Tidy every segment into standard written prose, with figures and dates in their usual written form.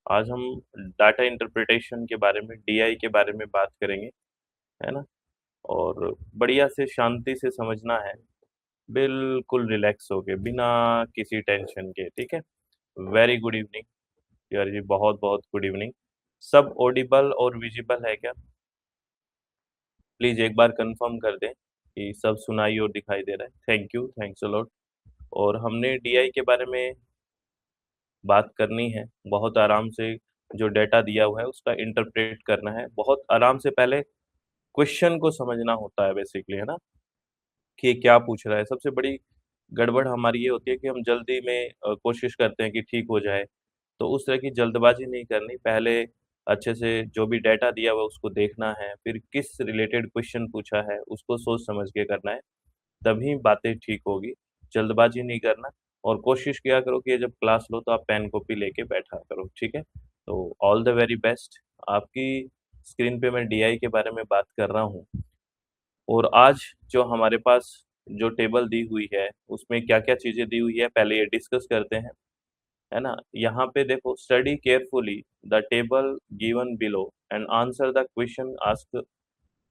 आज हम data interpretation के बारे में, डीआई के बारे में बात करेंगे, है ना? और बढ़िया से शांति से समझना है, बिल्कुल रिलैक्स होके, बिना किसी टेंशन के, ठीक है? वेरी गुड इवनिंग यार जी, बहुत-बहुत गुड इवनिंग। सब ऑडिबल और विजिबल है क्या? प्लीज़ एक बार कंफर्म कर दें कि सब सुनाई और दिखाई दे रहा है। Thank you, thanks a lot. और हमने डीआई के बारे में बात करनी है, बहुत आराम से जो डेटा दिया हुआ है उसका इंटरप्रेट करना है, बहुत आराम से पहले क्वेश्चन को समझना होता है बेसिकली, है ना? कि ये क्या पूछ रहा है। सबसे बड़ी गड़बड़ हमारी ये होती है कि हम जल्दी में कोशिश करते हैं कि ठीक हो जाए, तो उस तरह की जल्दबाजी नहीं करनी। पहले अच्छे से जो भी डेटा दिया हुआ है उसको देखना है, फिर किस रिलेटेड क्वेश्चन पूछा है उसको सोच समझ के करना है, तभी बातें ठीक होगी। जल्दबाजी नहीं करना और कोशिश किया करो कि ये जब क्लास लो तो आप पेन कॉपी लेके बैठा करो, ठीक है? तो ऑल द वेरी बेस्ट। आपकी स्क्रीन पे मैं डीआई के बारे में बात कर रहा हूँ और आज जो हमारे पास जो टेबल दी हुई है, उसमें क्या-क्या चीज़ें दी हुई है, पहले ये डिस्कस करते हैं, है ना? यहाँ पे देखो, study carefully the table given below and answer the question asked,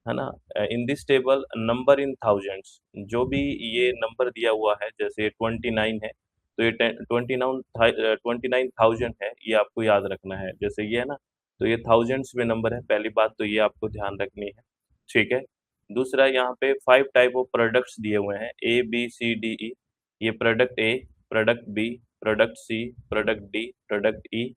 है ना? In this table number in thousands, जो भी ये नंबर दिया हुआ है, जैसे 29 है, तो ये 29,000 है, ये आपको याद रखना है। जैसे ये है ना, तो ये थाउजेंड्स में नंबर है, पहली बात तो ये आपको ध्यान रखनी है, ठीक है? दूसरा, यहाँ पे 5 टाइप ऑफ प्रोडक्ट्स दिए हुए हैं, ए, बी, सी, डी, ई। ये product A, product B, product C, product D, product E,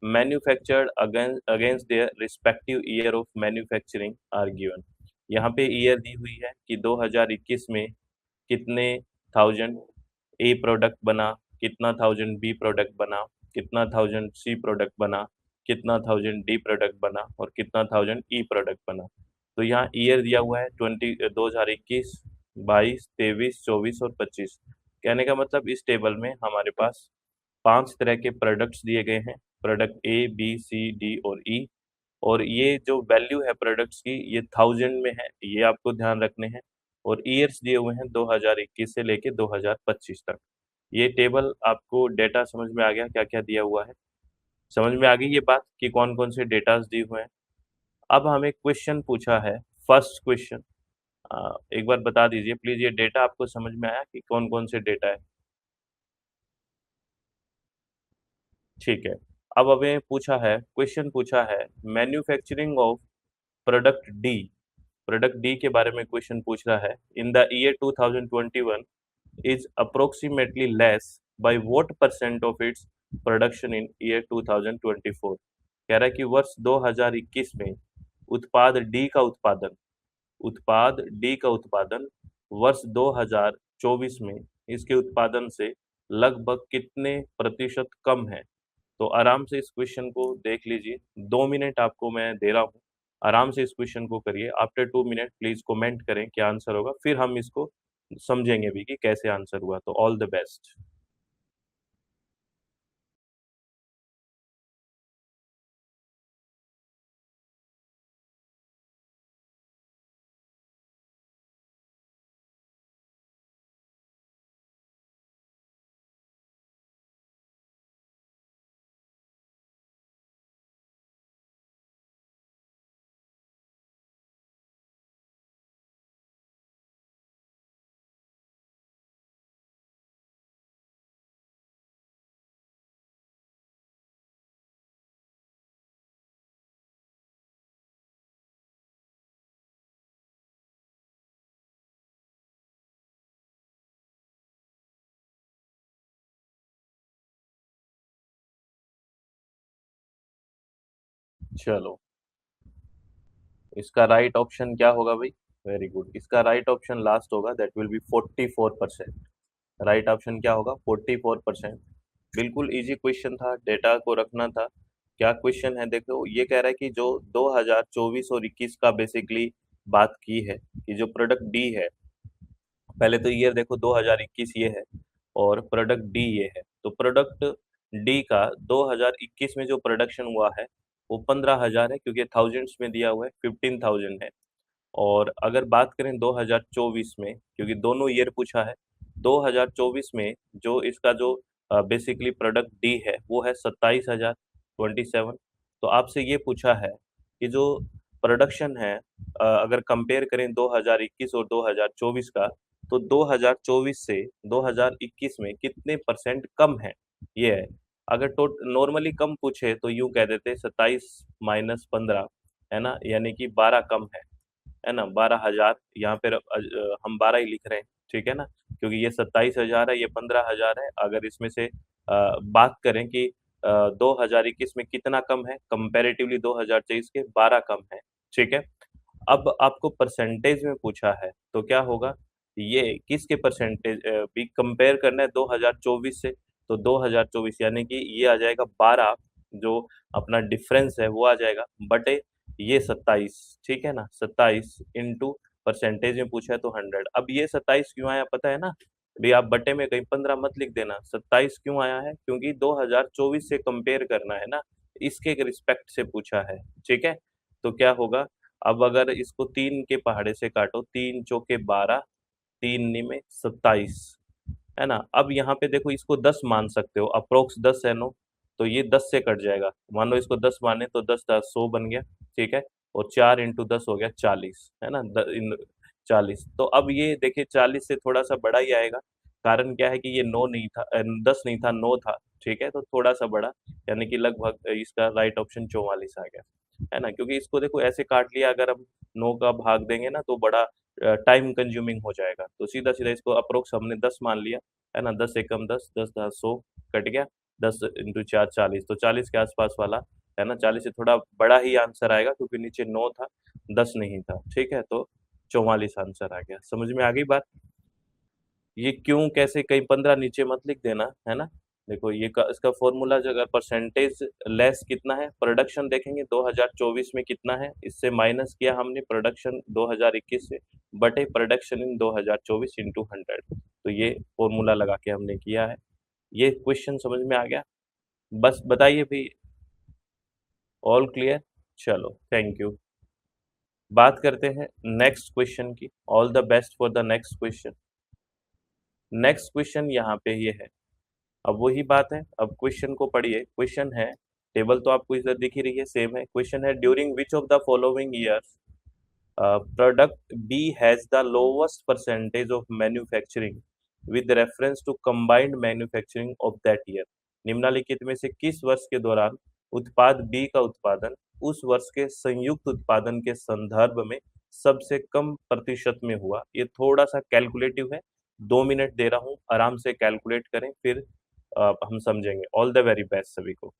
manufactured against their respective year of manufacturing are given. यहाँ पे ईयर दी हुई है कि 2021 में कितने थाउजेंड ए प्रोडक्ट बना, कितना थाउजेंड बी प्रोडक्ट बना, कितना थाउजेंड सी प्रोडक्ट बना, कितना थाउजेंड डी प्रोडक्ट बना और कितना थाउजेंड ई प्रोडक्ट बना। तो यहाँ ईयर दिया हुआ है 2021, 22, 23, 24 और 25। कहने का मतलब इस टेबल में हमारे पास 5 तरह के प्रोडक्ट्स दिए गए हैं, product A, B, C, D और ई। और ये जो वैल्यू है प्रोडक्ट्स की, ये थाउजेंड में है, ये आपको ध्यान रखने हैं। और ईयर्स दिए हुए हैं 2021 से लेके 2025 तक। ये टेबल आपको डेटा समझ में आ गया क्या क्या दिया हुआ है? समझ में आ गई ये बात कि कौन कौन से डेटास दिए हुए हैं? अब हमें क्वेश्चन पूछा है, फर्स्ट क्वेश्चन। एक बार बता दीजिए प्लीज, ये डेटा आपको समझ में आया कि कौन कौन से डेटा है? ठीक है। अब हमें पूछा है, क्वेश्चन पूछा है, manufacturing of product D, product D के बारे में क्वेश्चन पूछ रहा है। इन the year 2021 is approximately less by what percent of its production in year 2024। कह रहा है कि वर्ष 2021 में उत्पाद डी का उत्पादन, उत्पाद डी का उत्पादन वर्ष 2024 में इसके उत्पादन से लगभग कितने प्रतिशत कम है? तो आराम से इस क्वेश्चन को देख लीजिए, 2 मिनट आपको मैं दे रहा हूँ, आराम से इस क्वेश्चन को करिए। आफ्टर 2 मिनट प्लीज कमेंट करें क्या आंसर होगा, फिर हम इसको समझेंगे भी कि कैसे आंसर हुआ। तो ऑल द बेस्ट। चलो, इसका राइट ऑप्शन क्या होगा भाई? वेरी गुड, इसका राइट ऑप्शन लास्ट होगा, that will be 44%। Right option क्या होगा? 44%। बिल्कुल इजी क्वेश्चन था, डेटा को रखना था। क्या क्वेश्चन है देखो, ये कह रहा है कि जो 2024 और 21 का बेसिकली बात की है, कि जो प्रोडक्ट डी है, पहले तो ईयर देखो 2021 ये है और प्रोडक्ट डी ये है। तो प्रोडक्ट डी का 2021 में जो प्रोडक्शन हुआ है वो 15,000 है, क्योंकि थाउजेंड्स में दिया हुआ है, 15,000 है। और अगर बात करें 2024 में, क्योंकि दोनों ईयर पूछा है, 2024 में जो इसका जो बेसिकली प्रोडक्ट डी है वो है 27,000। 27। तो आपसे ये पूछा है कि जो प्रोडक्शन है, अगर कंपेयर करें 2021 और 2024 का, तो 2024 से 2021 में कितने परसेंट कम है, ये है। अगर तो नॉर्मली कम पूछे तो यूं कह देते 27 - 15, है ना, यानी कि 12 कम है ना, 12,000। यहाँ पे हम 12 ही लिख रहे हैं, ठीक है ना, क्योंकि ये 27,000 है, ये 15,000 है। अगर इसमें से बात करें कि 2021 में कितना कम है कंपैरेटिवली 2023 के, 12 कम है, ठीक है। अब आपको परसेंटेज में पूछा है तो क्या होगा, ये किसके परसेंटेज भी कंपेयर करना है 2024 से, तो 2024 यानी कि ये आ जाएगा 12, जो अपना डिफरेंस है वो आ जाएगा, बटे ये 27, ठीक है ना, 27 इंटू परसेंटेज में पूछा है तो 100। अब ये 27 क्यों आया पता है ना, भी आप बटे में कहीं 15 मत लिख देना। 27 क्यों आया है, क्योंकि 2024 से कंपेयर करना है ना, इसके रिस्पेक्ट से पूछा है, ठीक है। तो क्या होगा, अब अगर इसको 3 के पहाड़े से काटो, 3 चौके 12, 3 निमे 27, है ना। अब यहाँ पे देखो, इसको 10 मान सकते हो, अप्रोक्स 10 है नो, तो ये 10 से कट जाएगा। मान लो इसको 10 माने तो 10 10 100 बन गया, ठीक है। और 4 इंटू 10 हो गया 40, है ना, 40। तो अब ये देखिए 40 से थोड़ा सा बड़ा ही आएगा। कारण क्या है कि ये 9 नहीं था, 10 नहीं था, 9 था, ठीक है, तो थोड़ा सा बड़ा, यानी कि लगभग इसका राइट ऑप्शन 44 आ गया, है ना। क्योंकि इसको देखो ऐसे काट लिया, अगर हम 9 का भाग देंगे ना तो बड़ा टाइम कंज्यूमिंग हो जाएगा, तो सीधा सीधा इसको अप्रोक्स हमने 10 मान लिया, है ना। 10 एकम 10, 10 10 100, कट गया। 10 इंटू 4 40, तो 40 के आसपास वाला, है ना। 40 से थोड़ा बड़ा ही आंसर आएगा, क्योंकि नीचे 9 था, 10 नहीं था, ठीक है। तो 44 आंसर आ गया। समझ में आ गई बात। ये क्यों कैसे, कहीं 15 नीचे मत लिख देना, है ना। देखो ये इसका फॉर्मूला, जो अगर परसेंटेज लेस कितना है, प्रोडक्शन देखेंगे 2024 में कितना है, इससे माइनस किया हमने प्रोडक्शन 2021 से, बटे प्रोडक्शन इन 2024 इंटू 100। तो ये फॉर्मूला लगा के हमने किया है। ये क्वेश्चन समझ में आ गया। बस बताइए भी, ऑल क्लियर। चलो थैंक यू। बात करते हैं नेक्स्ट क्वेश्चन की। All the best for the next question. Next question यहाँ पे ये है। अब वही बात है, अब क्वेश्चन को पढ़िए। क्वेश्चन है, टेबल तो आपको इधर दिख ही रही है, सेम है। क्वेश्चन है, during which of the following years product B has the lowest percentage of manufacturing with reference to combined manufacturing of that year. निम्नलिखित में से किस वर्ष के दौरान उत्पाद बी का उत्पादन उस वर्ष के संयुक्त उत्पादन के संदर्भ में सबसे कम प्रतिशत में हुआ। ये थोड़ा सा कैलकुलेटिव है, 2 मिनट दे रहा हूँ, आराम से कैलकुलेट करें, फिर हम समझेंगे। ऑल द वेरी बेस्ट सभी को।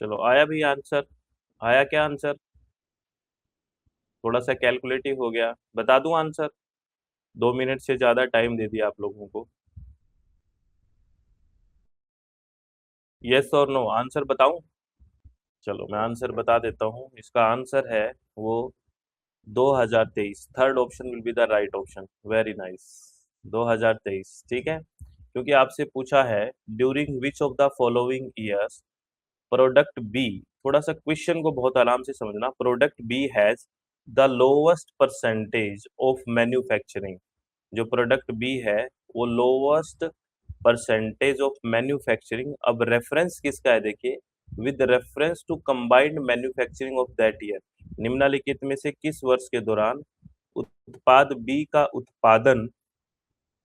चलो आया भी आंसर, आया क्या आंसर? थोड़ा सा कैलकुलेटिव हो गया, बता दूं आंसर? 2 मिनट से ज्यादा टाइम दे दिया आप लोगों को। यस और नो, आंसर बताऊं? चलो मैं आंसर बता देता हूँ। इसका आंसर है वो 2023। Third option will be the right option. Very nice. 2023, ठीक है। क्योंकि आपसे पूछा है during which of the following years product B थोड़ा सा क्वेश्चन को बहुत आराम से समझना। Product B has the lowest percentage of manufacturing. जो प्रोडक्ट बी है वो लोवेस्ट परसेंटेज ऑफ मैन्युफैक्चरिंग। अब रेफरेंस किसका है देखिए, with reference to combined manufacturing of that year. निम्नलिखित में से किस वर्ष के दौरान उत्पाद बी का उत्पादन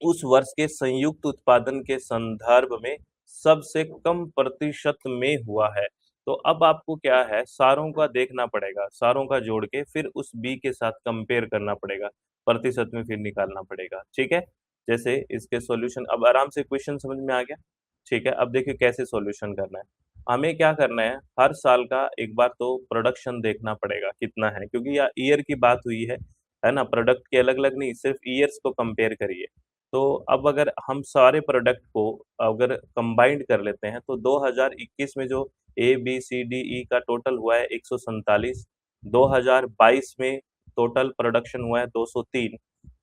उस वर्ष के संयुक्त उत्पादन के संदर्भ में सबसे कम प्रतिशत में हुआ है। तो अब आपको क्या है, सारों का देखना पड़ेगा, सारों का जोड़ के फिर उस बी के साथ कंपेयर करना पड़ेगा, प्रतिशत में फिर निकालना पड़ेगा। ठीक है, जैसे इसके सॉल्यूशन, अब आराम से क्वेश्चन समझ में आ गया। ठीक है, अब देखिए कैसे सॉल्यूशन करना है। हमें क्या करना है, हर साल का एक बार तो प्रोडक्शन देखना पड़ेगा कितना है, क्योंकि यह ईयर की बात हुई है ना, प्रोडक्ट के अलग अलग नहीं, सिर्फ ईयर्स को कंपेयर करिए। तो अब अगर हम सारे प्रोडक्ट को अगर कंबाइंड कर लेते हैं तो 2021 में जो ए बी सी डी ई का टोटल हुआ है 147, 2022 में टोटल प्रोडक्शन हुआ है 203,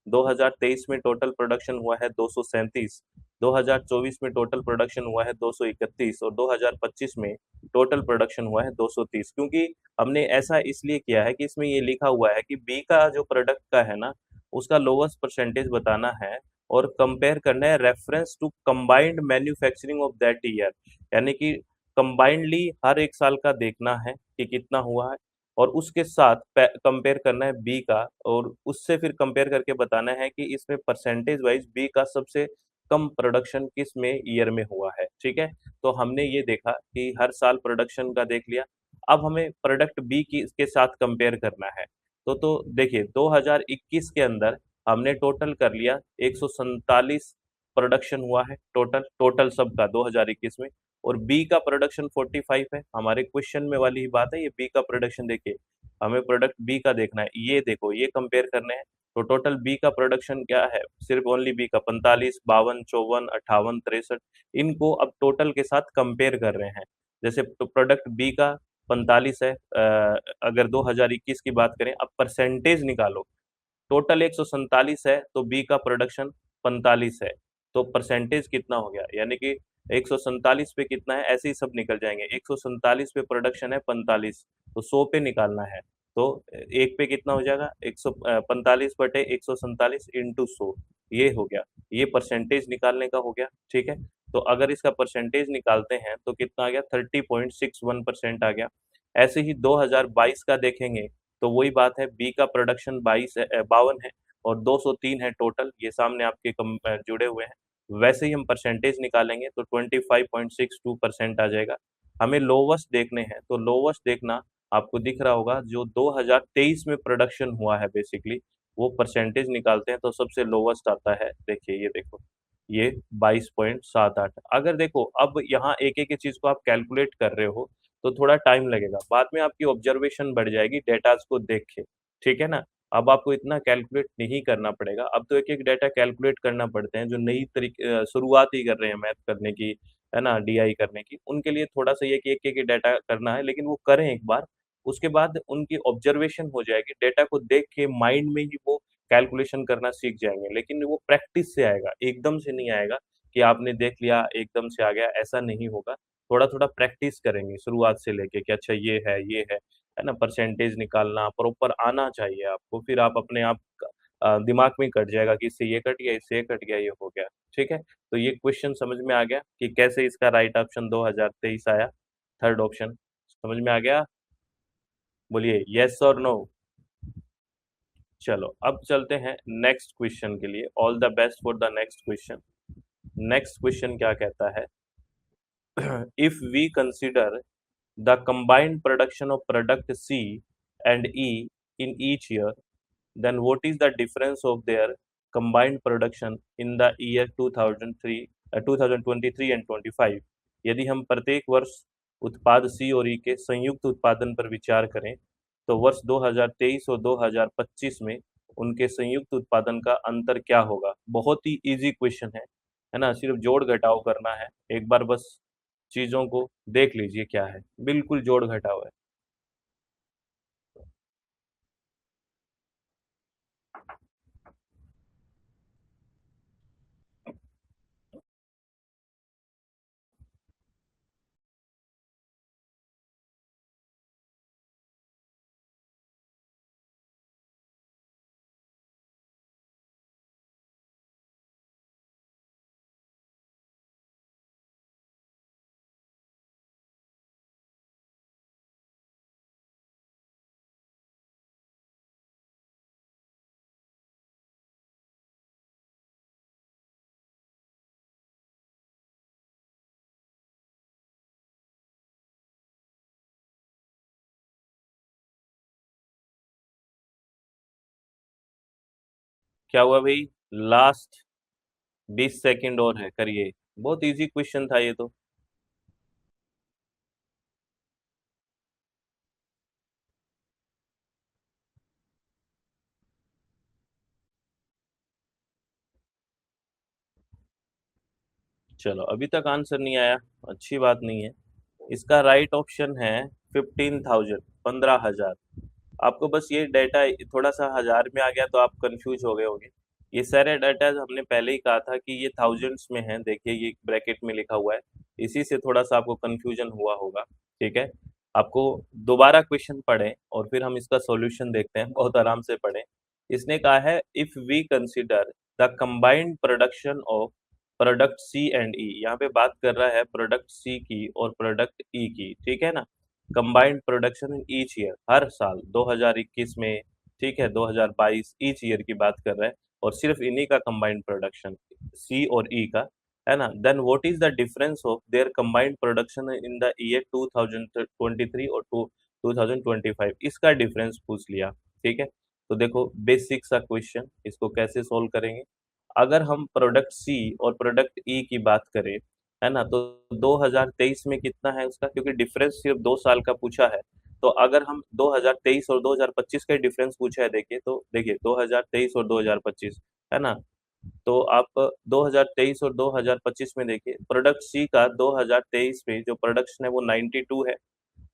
2023 में टोटल प्रोडक्शन हुआ है 237, 2024 में टोटल प्रोडक्शन हुआ है 231 और 2025 में टोटल प्रोडक्शन हुआ है 230। क्योंकि हमने ऐसा इसलिए किया है कि इसमें ये लिखा हुआ है कि बी का जो प्रोडक्ट का है ना, उसका लोवेस्ट परसेंटेज बताना है और कंपेयर करना है reference to combined manufacturing of that year. यानी कि कंबाइंडली हर एक साल का देखना है कि कितना हुआ है, और उसके साथ कंपेयर करना है बी का, और उससे फिर कंपेयर करके बताना है कि इसमें परसेंटेज वाइज बी का सबसे कम प्रोडक्शन किस में ईयर में हुआ है। ठीक है, तो हमने ये देखा कि हर साल प्रोडक्शन का देख लिया। अब हमें प्रोडक्ट बी की के साथ कंपेयर करना है। तो देखिए 2021 के अंदर हमने टोटल कर लिया 147 प्रोडक्शन हुआ है, टोटल टोटल सबका 2021 में, और बी का प्रोडक्शन 45 है। हमारे क्वेश्चन में वाली ही बात है, ये बी का प्रोडक्शन देखिए, हमें प्रोडक्ट बी का देखना है, ये देखो ये कंपेयर करने हैं। तो टोटल बी का प्रोडक्शन क्या है, सिर्फ ओनली बी का 45, 52, 54, 58, 63, इनको अब टोटल के साथ कंपेयर कर रहे हैं। जैसे तो प्रोडक्ट बी का 45 है, अगर 2021 की बात करें, अब परसेंटेज निकालो। टोटल 147 है तो बी का प्रोडक्शन 45 है, तो परसेंटेज कितना हो गया, यानी कि 147 पे कितना है, ऐसे ही सब निकल जाएंगे। 147 पे प्रोडक्शन है 45, तो 100 पे निकालना है। तो एक पे कितना हो जाएगा, 145 बटे 147 इंटू 100, ये हो गया, ये परसेंटेज निकालने का हो गया। ठीक है, तो अगर इसका परसेंटेज निकालते हैं तो कितना आ गया, 30.61% आ गया। ऐसे ही 2022 का देखेंगे तो वही बात है, बी का प्रोडक्शन 52 है और 203 है टोटल, ये सामने आपके जुड़े हुए हैं। वैसे ही हम परसेंटेज निकालेंगे तो 25.62% आ जाएगा। हमें लोवेस्ट देखने हैं, तो लोवेस्ट देखना आपको दिख रहा होगा, जो 2023 में प्रोडक्शन हुआ है बेसिकली, वो परसेंटेज निकालते हैं तो सबसे लोवेस्ट आता है। देखिए ये देखो, ये 22.78। अगर देखो अब यहाँ एक एक चीज को आप कैलकुलेट कर रहे हो तो थोड़ा टाइम लगेगा, बाद में आपकी ऑब्जर्वेशन बढ़ जाएगी डेटाज को देख के। ठीक है ना, अब आपको इतना कैलकुलेट नहीं करना पड़ेगा। अब तो एक एक डाटा कैलकुलेट करना पड़ते हैं, जो नई तरीके शुरुआत ही कर रहे हैं मैथ करने की, है ना, डीआई करने की, उनके लिए थोड़ा सा ये कि एक एक डाटा करना है, लेकिन वो करें एक बार, उसके बाद उनकी ऑब्जर्वेशन हो जाएगी, डेटा को देख के माइंड में ही वो कैलकुलेशन करना सीख जाएंगे। लेकिन वो प्रैक्टिस से आएगा, एकदम से नहीं आएगा कि आपने देख लिया एकदम से आ गया, ऐसा नहीं होगा। थोड़ा थोड़ा प्रैक्टिस करेंगे शुरुआत से लेके कि अच्छा ये है, ये है ना, परसेंटेज निकालना प्रॉपर आना चाहिए आपको, फिर आप अपने आप दिमाग में कट जाएगा कि इससे ये कट गया, इससे ये कट गया, ये हो गया। ठीक है, तो ये क्वेश्चन समझ में आ गया कि कैसे इसका राइट ऑप्शन 2023 आया, थर्ड ऑप्शन। समझ में आ गया, बोलिए यस और नो। चलो अब चलते हैं नेक्स्ट क्वेश्चन के लिए। All the best for the next question. Next question क्या कहता है, if we consider the combined production of product C and E in each year, then what is the difference of their combined production in the year 2003, 2023 and 25? यदि हम प्रत्येक वर्ष उत्पाद सी और ई के संयुक्त उत्पादन पर विचार करें तो वर्ष 2023 और 2025 में उनके संयुक्त उत्पादन का अंतर क्या होगा। बहुत ही इजी क्वेश्चन है ना, सिर्फ जोड़ घटाव करना है, एक बार बस चीजों को देख लीजिए क्या है, बिल्कुल जोड़ घटाव है। क्या हुआ भाई? लास्ट 20 सेकंड और है, करिए। बहुत इजी क्वेश्चन था ये तो। चलो, अभी तक आंसर नहीं आया, अच्छी बात नहीं है। इसका राइट ऑप्शन है 15,000, 15,000। आपको बस ये डाटा थोड़ा सा हजार में आ गया तो आप कंफ्यूज हो गए होंगे। ये सारे डाटा हमने पहले ही कहा था कि ये थाउजेंड्स में है, देखिए ये ब्रैकेट में लिखा हुआ है। इसी से थोड़ा सा आपको कंफ्यूजन हुआ होगा। ठीक है, आपको दोबारा क्वेश्चन पढ़ें और फिर हम इसका सॉल्यूशन देखते हैं, बहुत आराम से पढ़ें। इसने कहा है if we consider the combined production of product C and E. यहाँ पे बात कर रहा है प्रोडक्ट सी की और प्रोडक्ट ई की, ठीक है ना। Combined production in each year, हर साल 2021 में, ठीक है, 2022 ईच ईयर की बात कर रहा है। और सिर्फ इन्हीं का कंबाइंड प्रोडक्शन, सी और ई का, है ना। Then what is the difference of their combined production in the year 2023 और 2025, इसका डिफरेंस पूछ लिया। ठीक है, तो देखो बेसिक सा क्वेश्चन, इसको कैसे सोल्व करेंगे। अगर हम प्रोडक्ट सी और प्रोडक्ट ई की बात करें, है ना, तो 2023 में कितना है उसका, क्योंकि डिफरेंस सिर्फ 2 साल का पूछा है। तो अगर हम 2023 और 2025 का डिफरेंस पूछा है, देखिए तो देखिए 2023 और 2025, है ना। तो आप 2023 और 2025 में देखिए, प्रोडक्ट सी का 2023 में जो प्रोडक्शन है वो 92 है,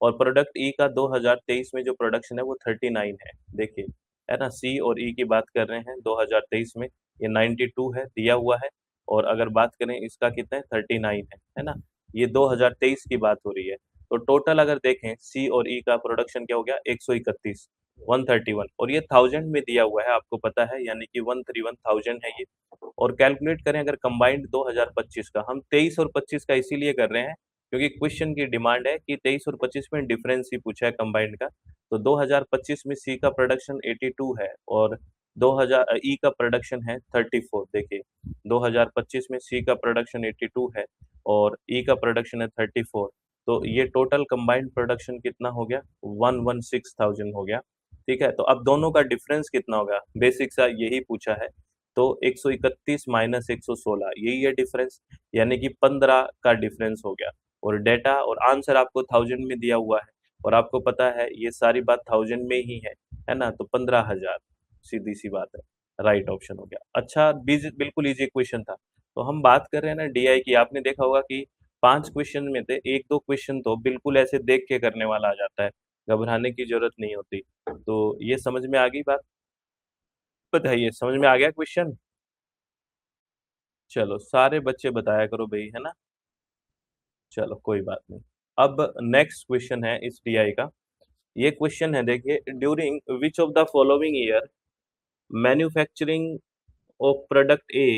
और प्रोडक्ट ई का 2023 में जो प्रोडक्शन है वो 39 है। देखिए, है ना, सी और ई की बात कर रहे हैं 2023 में, ये 92 है दिया हुआ है, और अगर बात करें इसका कितना है, 39 है ना। ये 2023 की बात हो रही है। तो टोटल अगर देखें सी और ई का प्रोडक्शन क्या हो गया, 131, 131, और ये थाउजेंड में दिया हुआ है, आपको पता है, यानी कि 131,000 है ये। और कैलकुलेट करें अगर कंबाइंड 2025 का, हम 23 और 25 का इसीलिए कर रहे हैं क्योंकि क्वेश्चन की डिमांड है कि 23 और 25 में डिफरेंस ही पूछा है कंबाइंड का। तो 2025 में सी का प्रोडक्शन 82 है, और 2000 ई का प्रोडक्शन है 34। देखिए 2025 में सी का प्रोडक्शन 82 है और ई का प्रोडक्शन है 34। तो ये टोटल कंबाइंड प्रोडक्शन कितना हो गया, 116,000 हो गया। ठीक है, तो अब दोनों का डिफरेंस कितना होगा, बेसिक सा यही पूछा है। तो 131 माइनस 116, यही है डिफरेंस, यानी कि 15 का डिफरेंस हो गया। और डेटा और आंसर आपको थाउजेंड में दिया हुआ है, और आपको पता है ये सारी बात थाउजेंड में ही है ना। तो 15,000, सीधी सी बात है, राइट ऑप्शन हो गया। अच्छा, बिल्कुल इजी क्वेश्चन था। तो हम बात कर रहे हैं ना डीआई की, आपने देखा होगा कि 5 क्वेश्चन में से एक दो क्वेश्चन तो बिल्कुल ऐसे देख के करने वाला आ जाता है, घबराने की जरूरत नहीं होती। तो ये समझ में आ गई बात, बताइए समझ में आ गया क्वेश्चन। चलो सारे बच्चे बताया करो भाई, है ना। चलो कोई बात नहीं। अब नेक्स्ट क्वेश्चन है इस टीआई का। ये क्वेश्चन है, देखिए, during which of the following year manufacturing of product A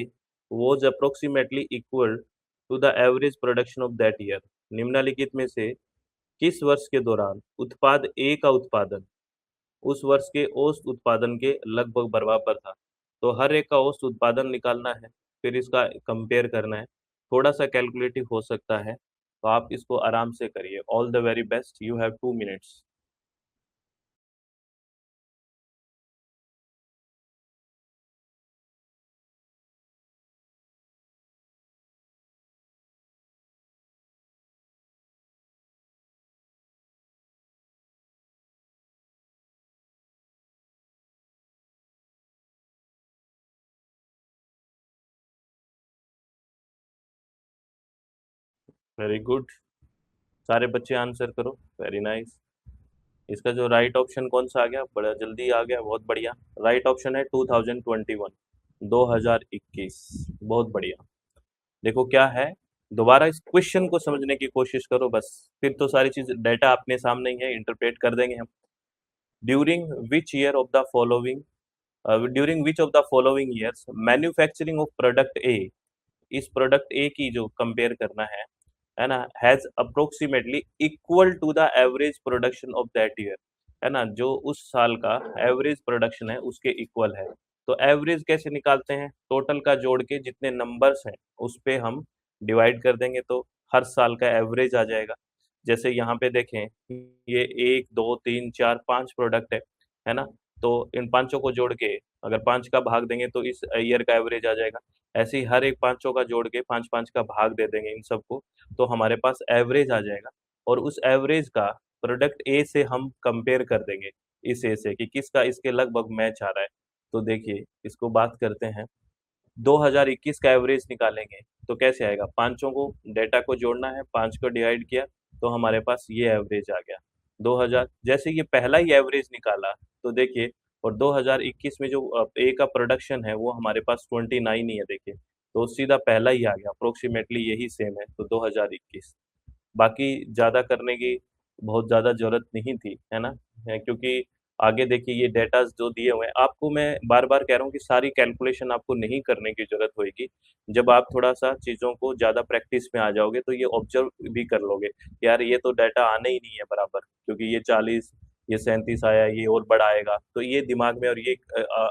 was approximately equal to the average production of that year. निम्नलिखित में से किस वर्ष के दौरान उत्पाद ए का उत्पादन उस वर्ष के औसत उत्पादन के लगभग बराबर था। तो हर एक का औसत उत्पादन निकालना है, फिर इसका कंपेयर करना है। थोड़ा सा कैलकुलेटिव हो सकता है, तो आप इसको आराम से करिए। All the very best, you have 2 minutes. Very good, सारे बच्चे आंसर करो, वेरी नाइस। इसका जो राइट ऑप्शन कौन सा आ गया, बड़ा जल्दी आ गया, बहुत बढ़िया। राइट ऑप्शन है 2021, 2021, बहुत बढ़िया। देखो क्या है, दोबारा इस क्वेश्चन को समझने की कोशिश करो बस, फिर तो सारी चीज डाटा अपने सामने ही है, इंटरप्रेट कर देंगे हम। During which year of the following, during which of the following years manufacturing of product A, इस प्रोडक्ट ए की जो कंपेयर करना है ना, has approximately equal to the average production of that year, है ना, जो उस साल का एवरेज प्रोडक्शन है उसके इक्वल है। तो एवरेज कैसे निकालते हैं, टोटल का जोड़ के जितने नंबर्स हैं उस पे हम डिवाइड कर देंगे, तो हर साल का एवरेज आ जाएगा। जैसे यहाँ पे देखें, ये 1 2 3 4 5 प्रोडक्ट है ना। तो इन पाँचों को जोड़ के अगर 5 का भाग देंगे तो इस ईयर का एवरेज आ जाएगा। ऐसे ही हर एक पाँचों का जोड़ के 5-5 का भाग दे देंगे इन सबको, तो हमारे पास एवरेज आ जाएगा और उस एवरेज का प्रोडक्ट ए से हम कंपेयर कर देंगे, इस ए से कि किसका इसके लगभग मैच आ रहा है। तो देखिए, इसको बात करते हैं, 2021 का एवरेज निकालेंगे तो कैसे आएगा? पांचों को डेटा को जोड़ना है, 5 को डिवाइड किया तो हमारे पास ये एवरेज आ गया 2000। जैसे ये पहला ही एवरेज निकाला तो देखिए, और 2021 में जो ए का प्रोडक्शन है वो हमारे पास 29 ही है, देखिए तो सीधा पहला ही आ गया, अप्रोक्सीमेटली यही सेम है, तो 2021। बाकी ज़्यादा करने की बहुत ज़्यादा ज़रूरत नहीं थी, है ना? क्योंकि आगे देखिए ये डेटाज़ जो दिए हुए हैं, आपको मैं बार-बार कह रहा हूँ कि सारी कैलकुलेशन आपको नहीं करने की ज़रूरत होएगी। जब आप थोड़ा-सा चीज़ों को ज़्यादा प्रैक्टिस में आ जाओगे तो ये ऑब्ज़र्व भी कर लोगे, यार ये तो डाटा आना ही नहीं है बराबर, क्योंकि ये 40, ये 37 आया, ये और बड़ा आएगा, तो ये दिमाग में, और ये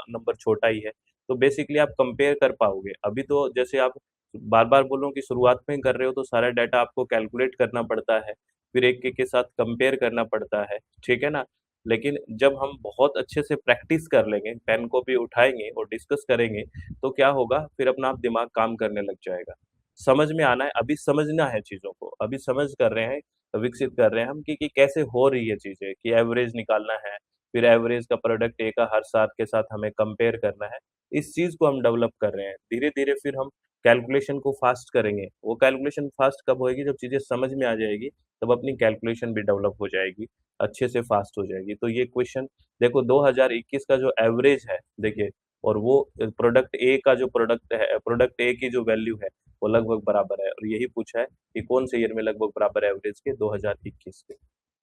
नंबर छोटा ही है। तो बेसिकली आप कंपेयर कर पाओगे। अभी तो जैसे आप बार-बार बोल रहा हूँ कि शुरुआत में कर रहे हो तो सारा डाटा आपको कैलकुलेट करना पड़ता है, फिर एक-एक के साथ कंपेयर करना पड़ता है, ठीक है ना? लेकिन जब हम बहुत अच्छे से प्रैक्टिस कर लेंगे, पेन को भी उठाएँगे और डिस्कस करेंगे, तो क्या होगा, फिर अपना आप दिमाग काम करने लग जाएगा। समझ में आना है, अभी समझना है चीज़ों को, अभी समझ कर रहे हैं, विकसित कर रहे हैं हम कि कैसे हो रही है चीज़ें, कि एवरेज निकालना है, फिर एवरेज का प्रोडक्ट ए का हर साथ के साथ हमें कंपेयर करना है। इस चीज़ को हम डेवलप कर रहे हैं। धीरे-धीरे फिर हम कैलकुलेशन को फ़ास्ट करेंगे। वो कैलकुलेशन फ़ास्ट कब होएगी, जब चीज़ें समझ में आ जाएगी, तब अपनी कैलकुलेशन भी डेवलप हो जाएगी, अच्छे से फ़ास्ट हो जाएगी। तो ये क्वेश्चन देखो, 2021 का जो एवरेज है, देखिए, और वो प्रोडक्ट ए का जो प्रोडक्ट है, प्रोडक्ट ए की जो वैल्यू है, वो लगभग बराबर है, और यही पूछा है कि कौन से ईयर में लगभग बराबर है एवरेज के, 2021 के।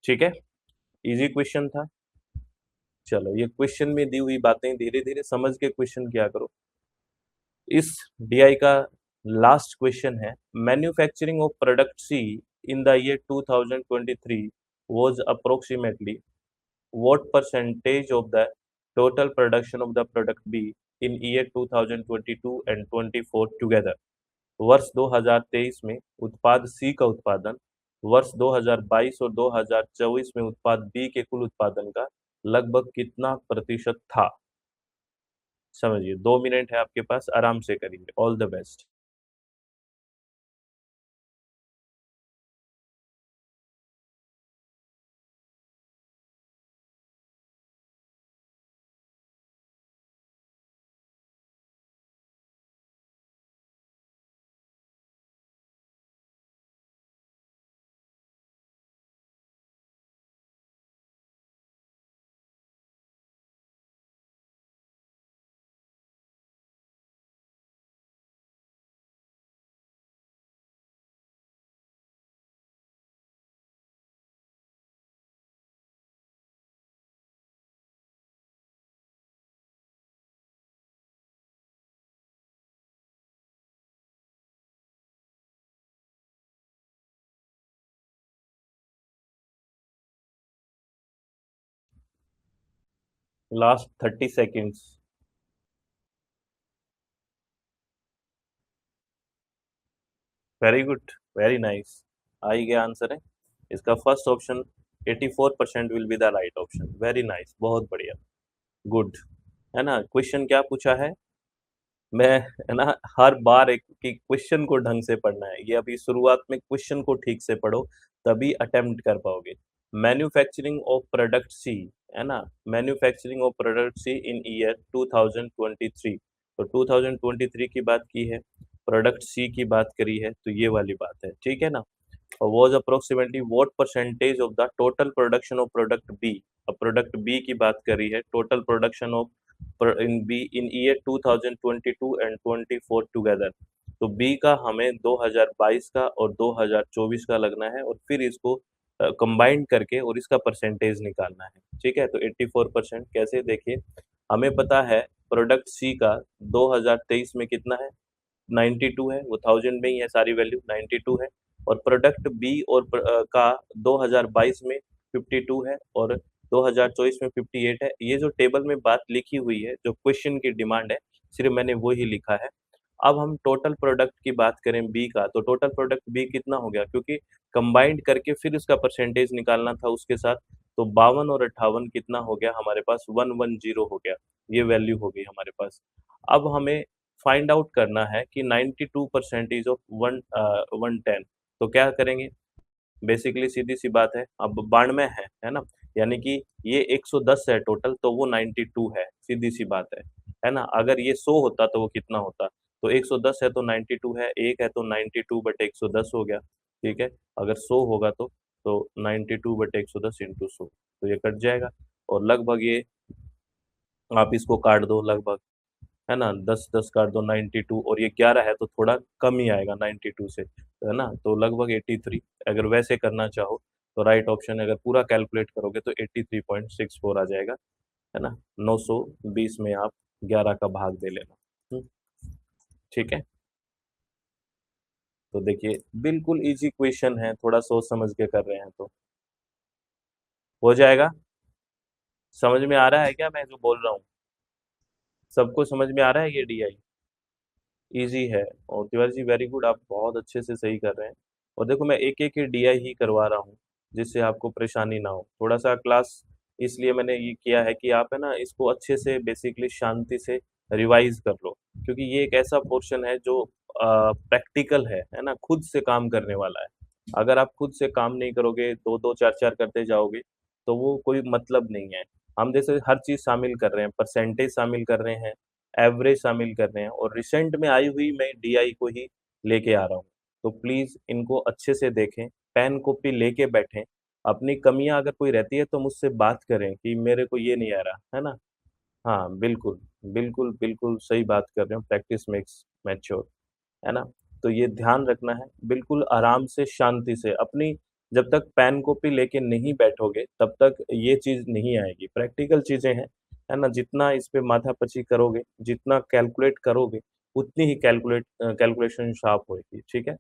ठीक है? ईज़ी क्वेश्चन था। चलो, ये क्वेश्चन में दी हुई बातें धीरे-धीरे समझ के क्वेश्चन किया करो। इस डीआई का लास्ट क्वेश्चन है, manufacturing of product C in the year 2023 was approximately what percentage of the total production of the product B in year 2022 and 24 together? वर्ष 2023 में उत्पाद सी का उत्पादन वर्ष 2022 और 2024 में उत्पाद बी के कुल उत्पादन का लगभग कितना प्रतिशत था? समझिए, 2 मिनट है आपके पास, आराम से करिए। All the best. Last 30 seconds. Very good, very nice. आ ही गया आंसर है इसका, first option 84% will be the right option. Very nice, बहुत बढ़िया, गुड। है ना? क्वेश्चन क्या पूछा है, मैं, है ना, हर बार एक कि क्वेश्चन को ढंग से पढ़ना है, ये अभी शुरुआत में क्वेश्चन को ठीक से पढ़ो, तभी अटेम्प्ट कर पाओगे। मैन्युफैक्चरिंग ऑफ प्रोडक्ट सी, है ना, manufacturing of product C in year 2023, तो 2023 की बात की है, प्रोडक्ट सी की बात करी है, तो ये वाली बात है, ठीक है ना? was approximately what percentage of the total production of product B? अब प्रोडक्ट बी की बात करी है, total production of in be in year 2022 and 24 together. तो बी का हमें 2022 का और 2024 का लगना है, और फिर इसको कंबाइन करके और इसका परसेंटेज निकालना है। ठीक है, तो 84% कैसे, देखिए, हमें पता है प्रोडक्ट सी का 2023 में कितना है, 92 है, वो 1000 में ही है, सारी वैल्यू 92 है, और प्रोडक्ट बी और का 2022 में 52 है, और 2024 में 58 है। ये जो टेबल में बात लिखी हुई है, जो क्वेश्चन की डिमांड है, सिर्फ मैंने वो ही लिखा है। अब हम टोटल प्रोडक्ट की बात करें बी का, तो टोटल प्रोडक्ट बी कितना हो गया, क्योंकि कंबाइंड करके फिर उसका परसेंटेज निकालना था उसके साथ, तो 52 और 58 कितना हो गया हमारे पास 110 हो गया। ये वैल्यू हो गई हमारे पास। अब हमें फाइंड आउट करना है कि 92 परसेंटेज ऑफ 110। तो क्या करेंगे? बेसिकली सीधी सी बात है, अब 92 है ना? यानी कि ये 110 है टोटल, तो वो 92 है, सीधी सी बात है ना? अगर ये 100 होता तो वो कितना होता? तो 110 है तो 92 है, 1 है तो 92 बटे 110 हो गया, ठीक है? अगर 100 होगा तो 92 बटे 110 इंटू 100, तो ये कट जाएगा। और लगभग ये आप इसको काट दो लगभग, है ना? 10-10 काट दो 92, और ये 11 है तो थोड़ा कम ही आएगा 92 से, है ना? तो लगभग 83। अगर वैसे करना चाहो तो राइट ऑप्शन, अगर पूरा कैलकुलेट करोगे तो 83.64 आ जाएगा, है ना? 920 में आप 11 का भाग दे लेना। ठीक है? तो देखिए बिल्कुल ईज़ी क्वेश्चन है, थोड़ा सोच समझ के कर रहे हैं तो हो जाएगा। समझ में आ रहा है क्या मैं जो बोल रहा हूँ? सबको समझ में आ रहा है ये डीआई? ईज़ी है। और तिवारी जी वेरी गुड, आप बहुत अच्छे से सही कर रहे हैं। और देखो मैं एक-एक ही डीआई ही करवा रहा हूँ, जिससे आपको परेशानी ना हो। थोड़ा-सा क्लास इसलिए मैंने ये किया है कि आप है ना इसको अच्छे से बेसिकली शांति से रिवाइज़ कर लो। क्योंकि ये एक ऐसा पोर्शन है जो प्रैक्टिकल है ना? खुद से काम करने वाला है। अगर आप खुद से काम नहीं करोगे, 2-2 4-4 करते जाओगे, तो वो कोई मतलब नहीं है। हम जैसे हर चीज़ शामिल कर रहे हैं, परसेंटेज शामिल कर रहे हैं, एवरेज शामिल कर रहे हैं, और रिसेंट में आई हुई मैं डीआई को ही लेके आ रहा हूँ। तो प्लीज़ इनको अच्छे से देखें, पेन कॉपी लेके बैठें। अपनी कमियाँ अगर कोई रहती है तो मुझसे बात करें कि मेरे को ये नहीं आ रहा, है ना? हाँ, बिल्कुल, बिल्कुल, बिल्कुल सही बात कर रहे हो, प्रैक्टिस मेक्स मैच्योर, है ना? तो ये ध्यान रखना है, बिल्कुल आराम से, शांति से, अपनी जब तक पेन कॉपी लेके नहीं बैठोगे, तब तक ये चीज़ नहीं आएगी। प्रैक्टिकल चीज़ें हैं, है ना? जितना इस पे माथापच्ची करोगे, जितना कैलकुलेट करोगे, उतनी ही कैलकुलेशन शार्प होएगी, ठीक है?